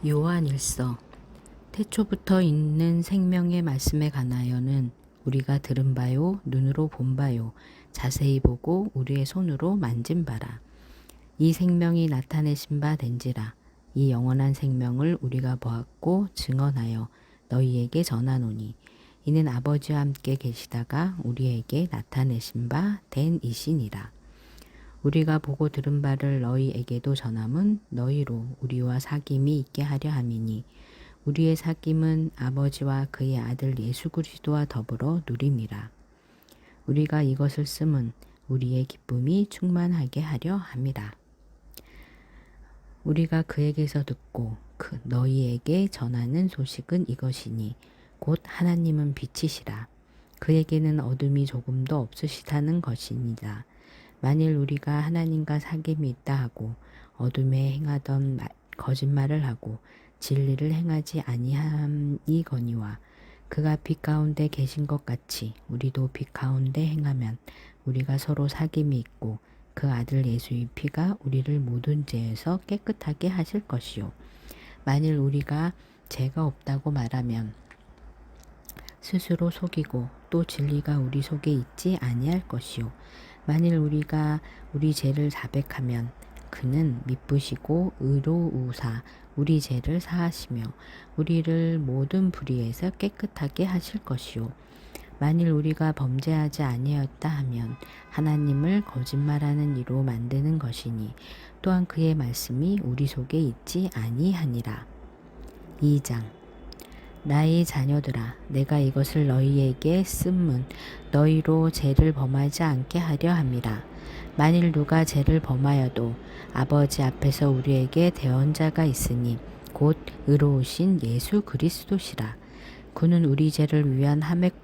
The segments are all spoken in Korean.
요한일서 태초부터 있는 생명의 말씀에 관하여는 우리가 들은 바요 눈으로 본 바요 자세히 보고 우리의 손으로 만진 바라. 이 생명이 나타내신 바 된지라. 이 영원한 생명을 우리가 보았고 증언하여 너희에게 전하노니 이는 아버지와 함께 계시다가 우리에게 나타내신 바 된 이시니라. 우리가 보고 들은 바를 너희에게도 전함은 너희로 우리와 사귐이 있게 하려 함이니 우리의 사귐은 아버지와 그의 아들 예수 그리스도와 더불어 누림이라. 우리가 이것을 쓰면 우리의 기쁨이 충만하게 하려 함이라. 우리가 그에게서 듣고 너희에게 전하는 소식은 이것이니 곧 하나님은 빛이시라. 그에게는 어둠이 조금도 없으시다는 것이니라. 만일 우리가 하나님과 사귐이 있다 하고 어둠에 행하던 거짓말을 하고 진리를 행하지 아니함이거니와 그가 빛 가운데 계신 것 같이 우리도 빛 가운데 행하면 우리가 서로 사귐이 있고 그 아들 예수의 피가 우리를 모든 죄에서 깨끗하게 하실 것이요. 만일 우리가 죄가 없다고 말하면 스스로 속이고 또 진리가 우리 속에 있지 아니할 것이요. 만일 우리가 우리 죄를 자백하면 그는 미쁘시고 의로우사 우리 죄를 사하시며 우리를 모든 불의에서 깨끗하게 하실 것이요. 만일 우리가 범죄하지 아니하였다 하면 하나님을 거짓말하는 이로 만드는 것이니 또한 그의 말씀이 우리 속에 있지 아니하니라. 2장 나의 자녀들아, 내가 이것을 너희에게 쓴문 너희로 죄를 범하지 않게 하려 함이라. 만일 누가 죄를 범하여도 아버지 앞에서 우리에게 대언자가 있으니 곧 의로우신 예수 그리스도시라. 그는 우리 죄를 위한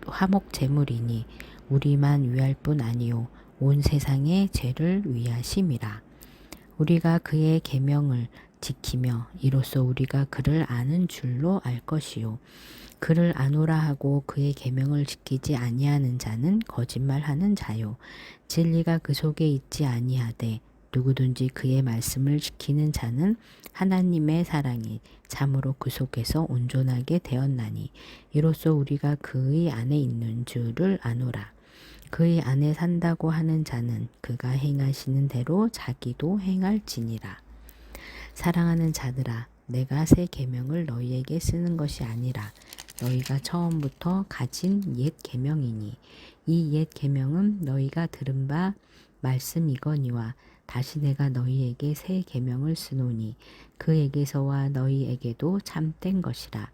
화목 제물이니 우리만 위할 뿐 아니요 온 세상의 죄를 위하심이라. 우리가 그의 계명을 지키며 이로써 우리가 그를 아는 줄로 알 것이요. 그를 아노라 하고 그의 계명을 지키지 아니하는 자는 거짓말하는 자요. 진리가 그 속에 있지 아니하되 누구든지 그의 말씀을 지키는 자는 하나님의 사랑이 참으로 그 속에서 온전하게 되었나니 이로써 우리가 그의 안에 있는 줄을 아노라. 그의 안에 산다고 하는 자는 그가 행하시는 대로 자기도 행할지니라. 사랑하는 자들아, 내가 새 계명을 너희에게 쓰는 것이 아니라 너희가 처음부터 가진 옛 계명이니 이 옛 계명은 너희가 들은 바 말씀이거니와 다시 내가 너희에게 새 계명을 쓰노니 그에게서와 너희에게도 참된 것이라.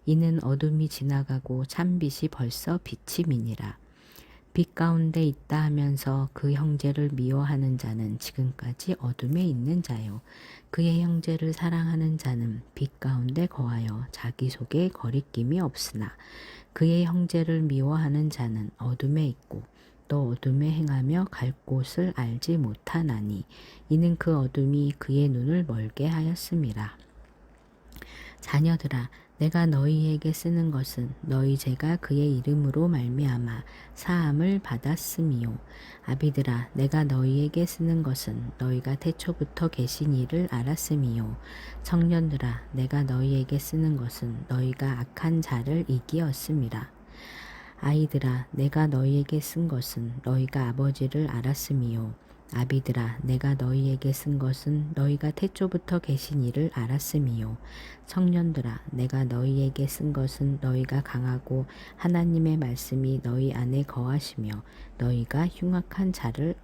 이는 어둠이 지나가고 참빛이 벌써 비침이니라. 빛 가운데 있다 하면서 그 형제를 미워하는 자는 지금까지 어둠에 있는 자요. 그의 형제를 사랑하는 자는 빛 가운데 거하여 자기 속에 거리낌이 없으나 그의 형제를 미워하는 자는 어둠에 있고 또 어둠에 행하며 갈 곳을 알지 못하나니 이는 그 어둠이 그의 눈을 멀게 하였음이라. 자녀들아, 내가 너희에게 쓰는 것은 너희 죄가 그의 이름으로 말미암아 사함을 받았음이요. 아비들아, 내가 너희에게 쓰는 것은 너희가 태초부터 계신 이를 알았음이요. 청년들아, 내가 너희에게 쓰는 것은 너희가 악한 자를 이기었음이라. 아이들아, 내가 너희에게 쓴 것은 너희가 아버지를 알았음이요. 아비들아, 내가 너희에게 쓴 것은 너희가 태초부터 계신 이를 알았음이요. 청년들아, 내가 너희에게 쓴 것은 너희가 강하고 하나님의 말씀이 너희 안에 거하시며 너희가 흉악한 자를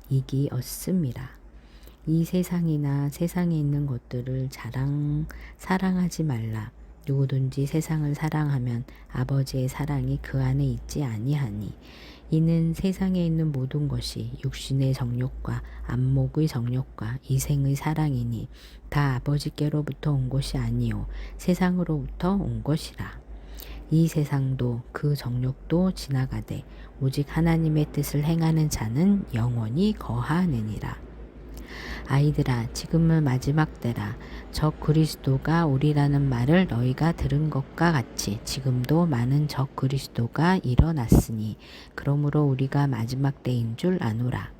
이기었음이라. 이 세상이나 세상에 있는 것들을 사랑하지 말라. 누구든지 세상을 사랑하면 아버지의 사랑이 그 안에 있지 아니하니 이는 세상에 있는 모든 것이 육신의 정욕과 안목의 정욕과 이생의 사랑이니 다 아버지께로부터 온 것이 아니요 세상으로부터 온 것이라. 이 세상도 그 정욕도 지나가되 오직 하나님의 뜻을 행하는 자는 영원히 거하느니라. 아이들아, 지금은 마지막 때라. 적 그리스도가 오리라는 말을 너희가 들은 것과 같이 지금도 많은 적 그리스도가 일어났으니 그러므로 우리가 마지막 때인 줄 아노라.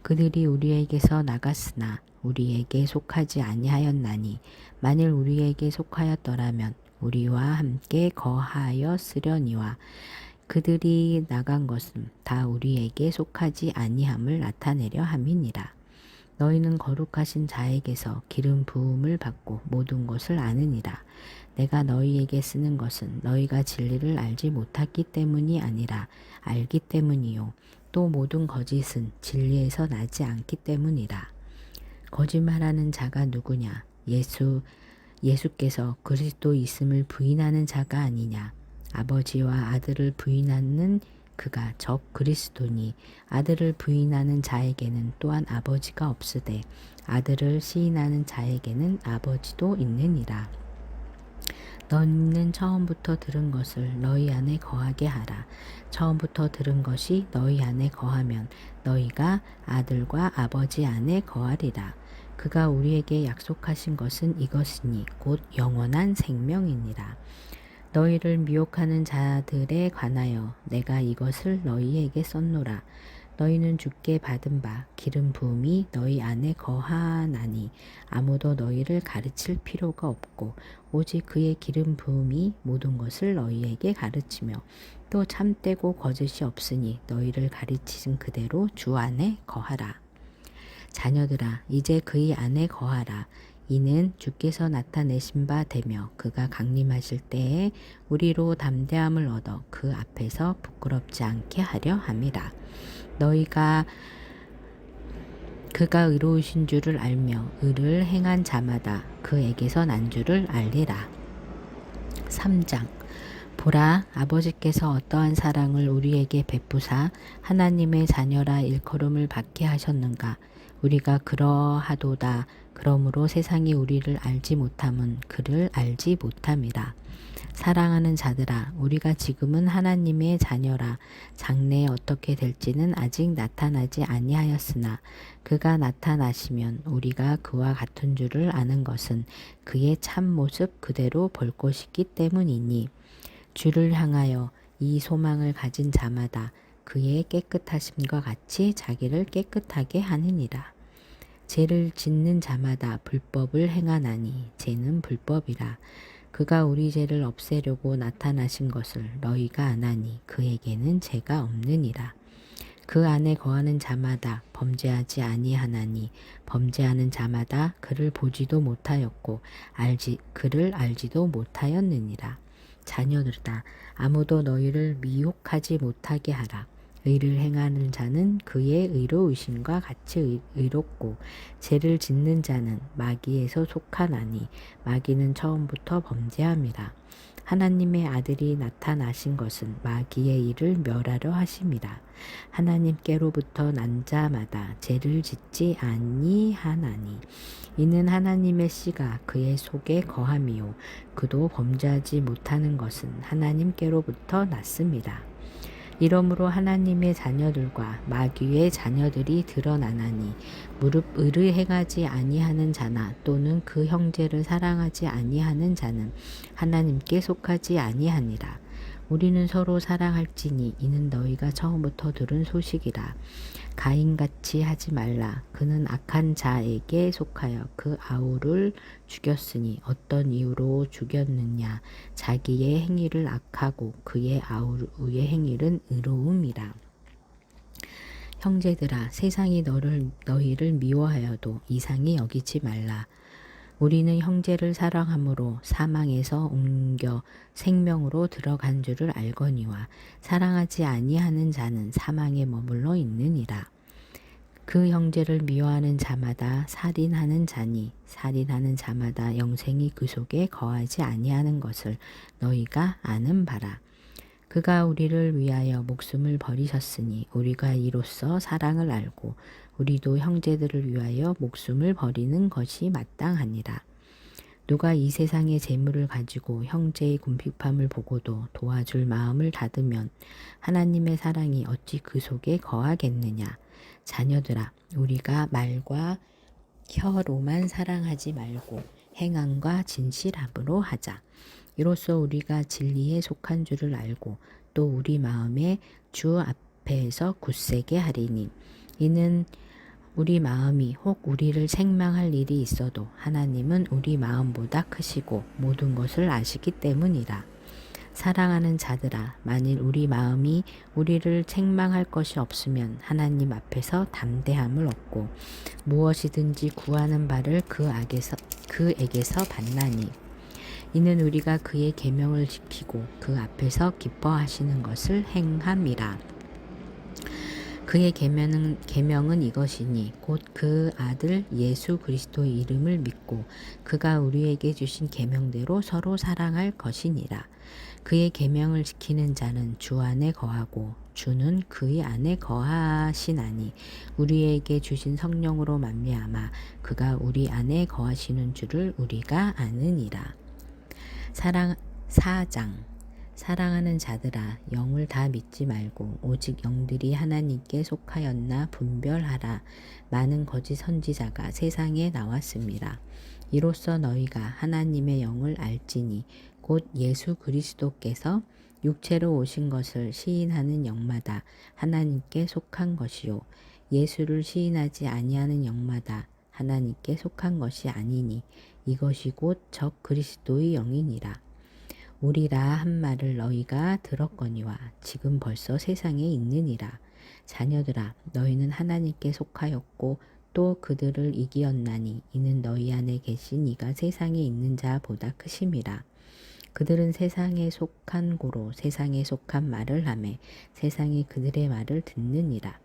그들이 우리에게서 나갔으나 우리에게 속하지 아니하였나니 만일 우리에게 속하였더라면 우리와 함께 거하였으려니와 그들이 나간 것은 다 우리에게 속하지 아니함을 나타내려 함이니라. 너희는 거룩하신 자에게서 기름 부음을 받고 모든 것을 아느니라. 내가 너희에게 쓰는 것은 너희가 진리를 알지 못했기 때문이 아니라 알기 때문이요. 또 모든 거짓은 진리에서 나지 않기 때문이라. 거짓말하는 자가 누구냐? 예수께서 그리스도 있음을 부인하는 자가 아니냐? 아버지와 아들을 부인하는 그가 적 그리스도니 아들을 부인하는 자에게는 또한 아버지가 없으되 아들을 시인하는 자에게는 아버지도 있느니라. 너희는 처음부터 들은 것을 너희 안에 거하게 하라. 처음부터 들은 것이 너희 안에 거하면 너희가 아들과 아버지 안에 거하리라. 그가 우리에게 약속하신 것은 이것이니 곧 영원한 생명이니라. 너희를 미혹하는 자들에 관하여 내가 이것을 너희에게 썼노라. 너희는 주께 받은 바 기름 부음이 너희 안에 거하나니 아무도 너희를 가르칠 필요가 없고 오직 그의 기름 부음이 모든 것을 너희에게 가르치며 또 참되고 거짓이 없으니 너희를 가르치신 그대로 주 안에 거하라. 자녀들아 이제 그의 안에 거하라. 이는 주께서 나타내신 바 되며 그가 강림하실 때에 우리로 담대함을 얻어 그 앞에서 부끄럽지 않게 하려 함이라. 너희가 그가 의로우신 줄을 알며 의를 행한 자마다 그에게서 난 줄을 알리라. 3장 보라 아버지께서 어떠한 사랑을 우리에게 베푸사 하나님의 자녀라 일컬음을 받게 하셨는가. 우리가 그러하도다. 그러므로 세상이 우리를 알지 못함은 그를 알지 못함이라. 사랑하는 자들아 우리가 지금은 하나님의 자녀라. 장래에 어떻게 될지는 아직 나타나지 아니하였으나 그가 나타나시면 우리가 그와 같은 줄을 아는 것은 그의 참 모습 그대로 볼 것이기 때문이니 주를 향하여 이 소망을 가진 자마다 그의 깨끗하심과 같이 자기를 깨끗하게 하느니라. 죄를 짓는 자마다 불법을 행하나니 죄는 불법이라. 그가 우리 죄를 없애려고 나타나신 것을 너희가 아나니 그에게는 죄가 없느니라. 그 안에 거하는 자마다 범죄하지 아니하나니 범죄하는 자마다 그를 보지도 못하였고 그를 알지도 못하였느니라. 자녀들아 아무도 너희를 미혹하지 못하게 하라. 의를 행하는 자는 그의 의로우심과 같이 의롭고 죄를 짓는 자는 마귀에서 속하나니 마귀는 처음부터 범죄함이라. 하나님의 아들이 나타나신 것은 마귀의 일을 멸하려 하심이라. 하나님께로부터 난 자마다 죄를 짓지 아니하나니 이는 하나님의 씨가 그의 속에 거함이요 그도 범죄하지 못하는 것은 하나님께로부터 났습니다. 이러므로 하나님의 자녀들과 마귀의 자녀들이 드러나나니 무릇 의를 행하지 아니하는 자나 또는 그 형제를 사랑하지 아니하는 자는 하나님께 속하지 아니하니라. 우리는 서로 사랑할지니 이는 너희가 처음부터 들은 소식이라. 가인같이 하지 말라. 그는 악한 자에게 속하여 그 아우를 죽였으니 어떤 이유로 죽였느냐. 자기의 행위를 악하고 그의 아우의 행위는 의로움이라. 형제들아 세상이 너희를 미워하여도 이상히 여기지 말라. 우리는 형제를 사랑함으로 사망에서 옮겨 생명으로 들어간 줄을 알거니와 사랑하지 아니하는 자는 사망에 머물러 있느니라. 그 형제를 미워하는 자마다 살인하는 자니 살인하는 자마다 영생이 그 속에 거하지 아니하는 것을 너희가 아는 바라. 그가 우리를 위하여 목숨을 버리셨으니 우리가 이로써 사랑을 알고 우리도 형제들을 위하여 목숨을 버리는 것이 마땅하니라. 누가 이 세상의 재물을 가지고 형제의 궁핍함을 보고도 도와줄 마음을 닫으면 하나님의 사랑이 어찌 그 속에 거하겠느냐. 자녀들아 우리가 말과 혀로만 사랑하지 말고 행함과 진실함으로 하자. 이로써 우리가 진리에 속한 줄을 알고 또 우리 마음에 주 앞에서 굳세게 하리니 이는 우리 마음이 혹 우리를 책망할 일이 있어도 하나님은 우리 마음보다 크시고 모든 것을 아시기 때문이라. 사랑하는 자들아, 만일 우리 마음이 우리를 책망할 것이 없으면 하나님 앞에서 담대함을 얻고 무엇이든지 구하는 바를 그에게서 받나니, 이는 우리가 그의 계명을 지키고 그 앞에서 기뻐하시는 것을 행함이라. 그의 계명은 이것이니 곧 그 아들 예수 그리스도의 이름을 믿고 그가 우리에게 주신 계명대로 서로 사랑할 것이니라. 그의 계명을 지키는 자는 주 안에 거하고 주는 그의 안에 거하시나니, 우리에게 주신 성령으로 말미암아 그가 우리 안에 거하시는 줄을 우리가 아느니라. 사랑 4장. 사랑하는 자들아, 영을 다 믿지 말고 오직 영들이 하나님께 속하였나 분별하라. 많은 거짓 선지자가 세상에 나왔습니다. 이로써 너희가 하나님의 영을 알지니 곧 예수 그리스도께서 육체로 오신 것을 시인하는 영마다 하나님께 속한 것이요 예수를 시인하지 아니하는 영마다 하나님께 속한 것이 아니니 이것이 곧 적 그리스도의 영이니라. 우리라 한 말을 너희가 들었거니와 지금 벌써 세상에 있느니라. 자녀들아, 너희는 하나님께 속하였고 또 그들을 이기었나니 이는 너희 안에 계신 이가 세상에 있는 자보다 크심이라. 그들은 세상에 속한 고로 세상에 속한 말을 하매 세상이 그들의 말을 듣느니라.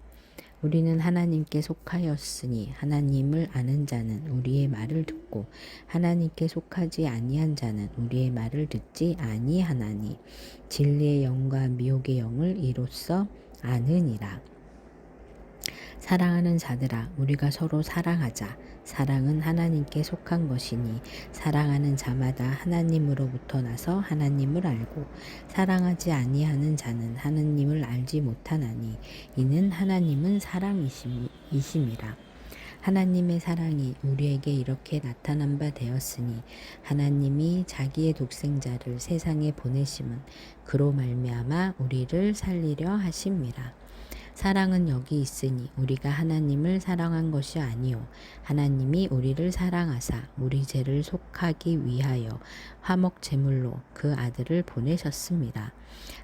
우리는 하나님께 속하였으니 하나님을 아는 자는 우리의 말을 듣고 하나님께 속하지 아니한 자는 우리의 말을 듣지 아니하나니 진리의 영과 미혹의 영을 이로써 아느니라. 사랑하는 자들아, 우리가 서로 사랑하자. 사랑은 하나님께 속한 것이니 사랑하는 자마다 하나님으로부터 나서 하나님을 알고 사랑하지 아니하는 자는 하나님을 알지 못하나니 이는 하나님은 사랑이심이라. 하나님의 사랑이 우리에게 이렇게 나타난 바 되었으니 하나님이 자기의 독생자를 세상에 보내심은 그로 말미암아 우리를 살리려 하심이라. 사랑은 여기 있으니 우리가 하나님을 사랑한 것이 아니요 하나님이 우리를 사랑하사 우리 죄를 속하기 위하여 화목 제물로 그 아들을 보내셨습니다.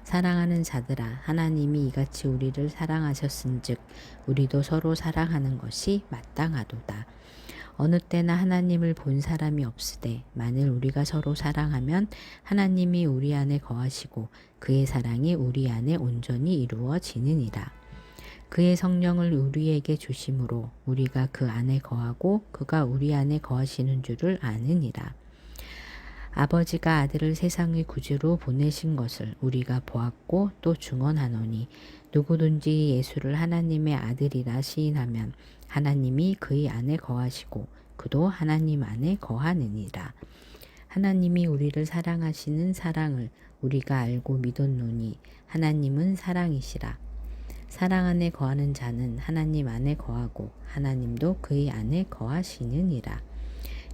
사랑하는 자들아, 하나님이 이같이 우리를 사랑하셨은즉 우리도 서로 사랑하는 것이 마땅하도다. 어느 때나 하나님을 본 사람이 없으되 만일 우리가 서로 사랑하면 하나님이 우리 안에 거하시고 그의 사랑이 우리 안에 온전히 이루어지느니라. 그의 성령을 우리에게 주심으로 우리가 그 안에 거하고 그가 우리 안에 거하시는 줄을 아느니라. 아버지가 아들을 세상의 구주로 보내신 것을 우리가 보았고 또 증언하노니 누구든지 예수를 하나님의 아들이라 시인하면 하나님이 그의 안에 거하시고 그도 하나님 안에 거하느니라. 하나님이 우리를 사랑하시는 사랑을 우리가 알고 믿었노니 하나님은 사랑이시라. 사랑 안에 거하는 자는 하나님 안에 거하고 하나님도 그의 안에 거하시느니라.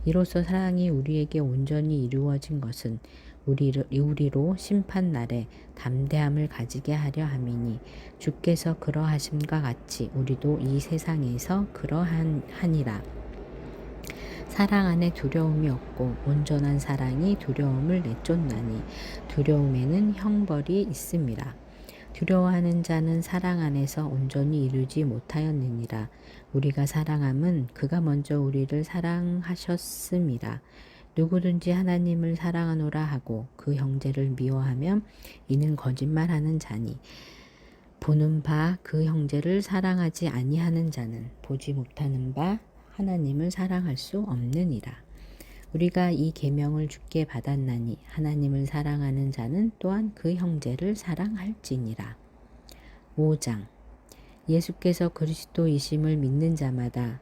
이로써 사랑이 우리에게 온전히 이루어진 것은 우리로 심판날에 담대함을 가지게 하려 함이니 주께서 그러하심과 같이 우리도 이 세상에서 그러하니라. 사랑 안에 두려움이 없고 온전한 사랑이 두려움을 내쫓나니 두려움에는 형벌이 있음이라. 두려워하는 자는 사랑 안에서 온전히 이루지 못하였느니라. 우리가 사랑함은 그가 먼저 우리를 사랑하셨음이라. 누구든지 하나님을 사랑하노라 하고 그 형제를 미워하면 이는 거짓말하는 자니 보는 바 그 형제를 사랑하지 아니하는 자는 보지 못하는 바 하나님을 사랑할 수 없느니라. 우리가 이 계명을 주께 받았나니 하나님을 사랑하는 자는 또한 그 형제를 사랑할지니라. 5장. 예수께서 그리스도이심을 믿는 자마다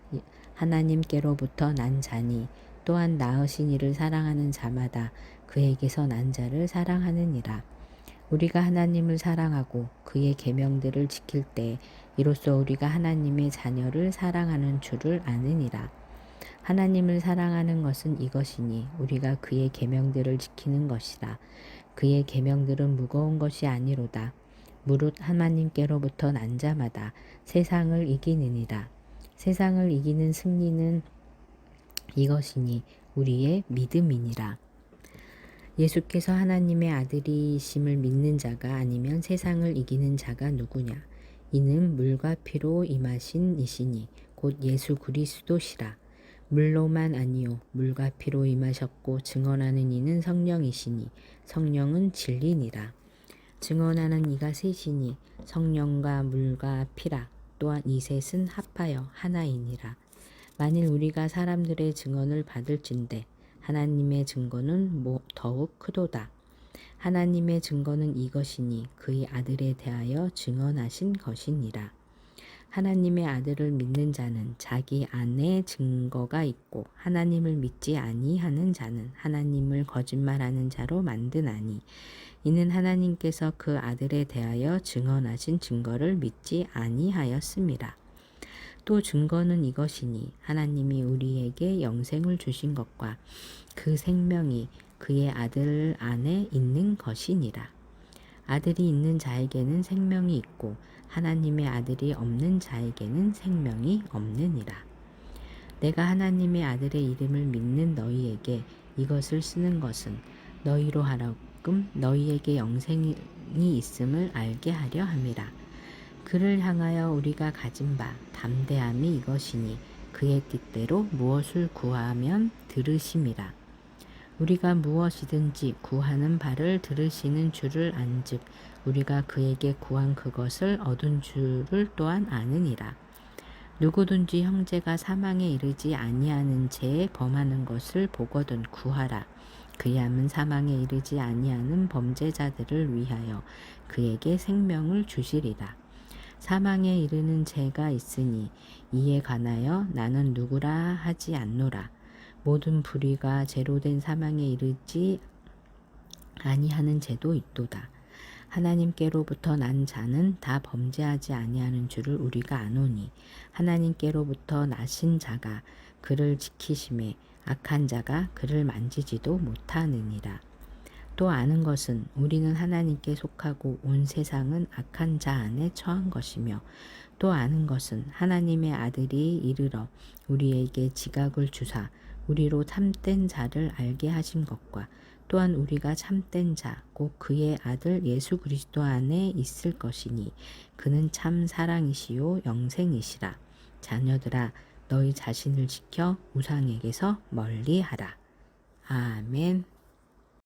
하나님께로부터 난 자니 또한 낳으신 이를 사랑하는 자마다 그에게서 난 자를 사랑하느니라. 우리가 하나님을 사랑하고 그의 계명들을 지킬 때 이로써 우리가 하나님의 자녀를 사랑하는 줄을 아느니라. 하나님을 사랑하는 것은 이것이니 우리가 그의 계명들을 지키는 것이라. 그의 계명들은 무거운 것이 아니로다. 무릇 하나님께로부터 난 자마다 세상을 이기느니라. 세상을 이기는 승리는 이것이니 우리의 믿음이니라. 예수께서 하나님의 아들이심을 믿는 자가 아니면 세상을 이기는 자가 누구냐? 이는 물과 피로 임하신 이시니 곧 예수 그리스도시라. 물로만 아니요 물과 피로 임하셨고 증언하는 이는 성령이시니 성령은 진리니라. 증언하는 이가 셋이니 성령과 물과 피라. 또한 이 셋은 합하여 하나이니라. 만일 우리가 사람들의 증언을 받을진대 하나님의 증거는 더욱 크도다. 하나님의 증거는 이것이니 그의 아들에 대하여 증언하신 것이니라. 하나님의 아들을 믿는 자는 자기 안에 증거가 있고 하나님을 믿지 아니하는 자는 하나님을 거짓말하는 자로 만드나니 이는 하나님께서 그 아들에 대하여 증언하신 증거를 믿지 아니하였음이라. 또 증거는 이것이니 하나님이 우리에게 영생을 주신 것과 그 생명이 그의 아들 안에 있는 것이니라. 아들이 있는 자에게는 생명이 있고 하나님의 아들이 없는 자에게는 생명이 없느니라. 내가 하나님의 아들의 이름을 믿는 너희에게 이것을 쓰는 것은 너희로 하여금 너희에게 영생이 있음을 알게 하려 함이라. 그를 향하여 우리가 가진 바 담대함이 이것이니 그의 뜻대로 무엇을 구하면 들으심이라. 우리가 무엇이든지 구하는 바를 들으시는 줄을 안즉 우리가 그에게 구한 그것을 얻은 줄을 또한 아느니라. 누구든지 형제가 사망에 이르지 아니하는 죄에 범하는 것을 보거든 구하라. 그야면 사망에 이르지 아니하는 범죄자들을 위하여 그에게 생명을 주시리라. 사망에 이르는 죄가 있으니 이에 관하여 나는 누구라 하지 않노라. 모든 불의가 죄로 된 사망에 이르지 아니하는 죄도 있도다. 하나님께로부터 난 자는 다 범죄하지 아니하는 줄을 우리가 아노니 하나님께로부터 나신 자가 그를 지키심에 악한 자가 그를 만지지도 못하느니라. 또 아는 것은 우리는 하나님께 속하고 온 세상은 악한 자 안에 처한 것이며 또 아는 것은 하나님의 아들이 이르러 우리에게 지각을 주사 우리로 참된 자를 알게 하신 것과 또한 우리가 참된 자 곧 그의 아들 예수 그리스도 안에 있을 것이니 그는 참 사랑이시요 영생이시라. 자녀들아 너희 자신을 지켜 우상에게서 멀리하라. 아멘.